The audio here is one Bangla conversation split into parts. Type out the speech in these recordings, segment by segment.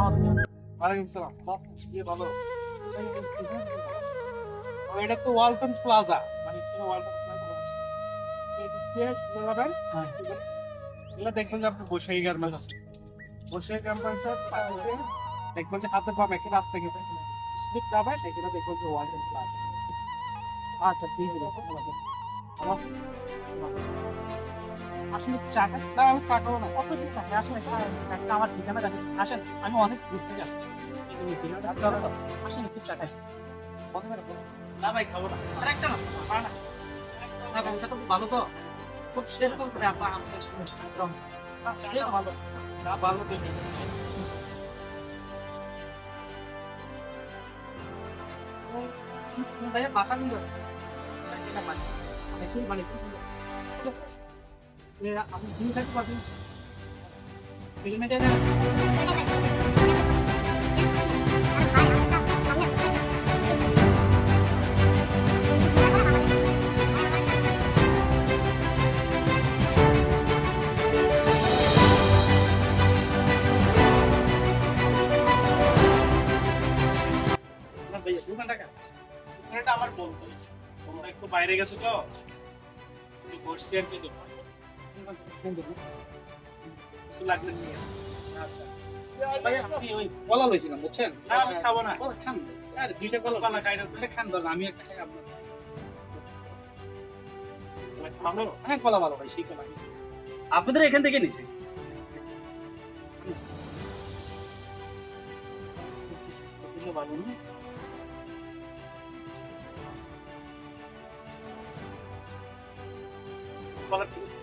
ওয়ালাইকুম সালাম। ভালো। এটা তো ওয়ালটন প্লাজা, মানে ওয়ালটন প্লাজা এগুলো দেখবেন যে আপনি বসে গার্মেন্টস আছে, বসে গার্মেন্টস দেখবেন যে হাতে পাবে একটা রাস্তা গেছে স্পিড যাবে, এগুলো দেখবেন যে ওয়ালটন প্লাজা। আচ্ছা ঠিক আছে, আসলে চাকা না, আমি চাকাও না, কত চাকা আসলে একটা আমার ঠিকানা দেখেন। আসেন, আমি অনেক দূর থেকে আসছি, আসেন ঠিক চাকায় না ভাই, খাবো না। আর একটা না, না না, ব্যবসা তো ভালো তো, খুব সেরকম করে আপনার ভালো না, ভালো তো নেই। ভাইয়া বাসা নিল মানে আপনি দিন থাকতে পারবেন কিলোমিটার। আমার বলতো তোমরা একটু বাইরে গেছো তো, বসছি আর কি, কিছু লাগবে নিয়ে। আচ্ছা ভাই, আপনি ওই কলা লইছিলাম বুঝছেন? না আমি খাবো না। খান, আর দুইটা কলা খাই না, খান দাও, আমি একটা খাই আপনার। ভালো, হ্যাঁ কলা ভালো ভাই, সেই কলা আপনাদের এখান থেকে নিচ্ছি। ভালো না, কলা ঠিক আছে।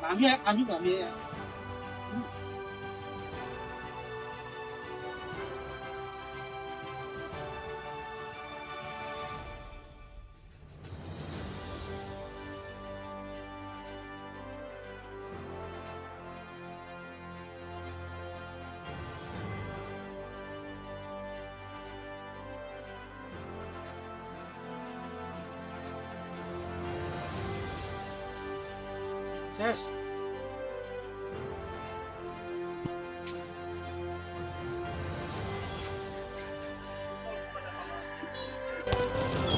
আমি শেষ।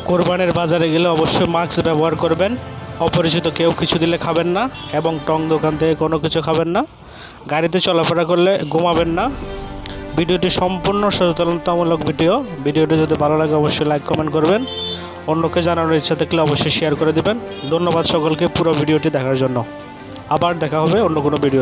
কোরবানের বাজারে গেলে অবশ্যই মাস্ক ব্যবহার করবেন, অপরিচিত কেউ কিছু দিলে খাবেন না, এবং টং দোকান থেকে কোনো কিছু খাবেন না, গাড়িতে চলাফেরা করলে ঘুমাবেন না। ভিডিওটি সম্পূর্ণ সচেতনতামূলক ভিডিওটি যদি ভালো লাগে অবশ্যই লাইক কমেন্ট করবেন, অন্যকে জানানোর ইচ্ছা থাকলে অবশ্যই শেয়ার করে দিবেন। ধন্যবাদ সকলকে পুরো ভিডিওটি দেখার জন্য। আবার দেখা হবে অন্য কোনো ভিডিও।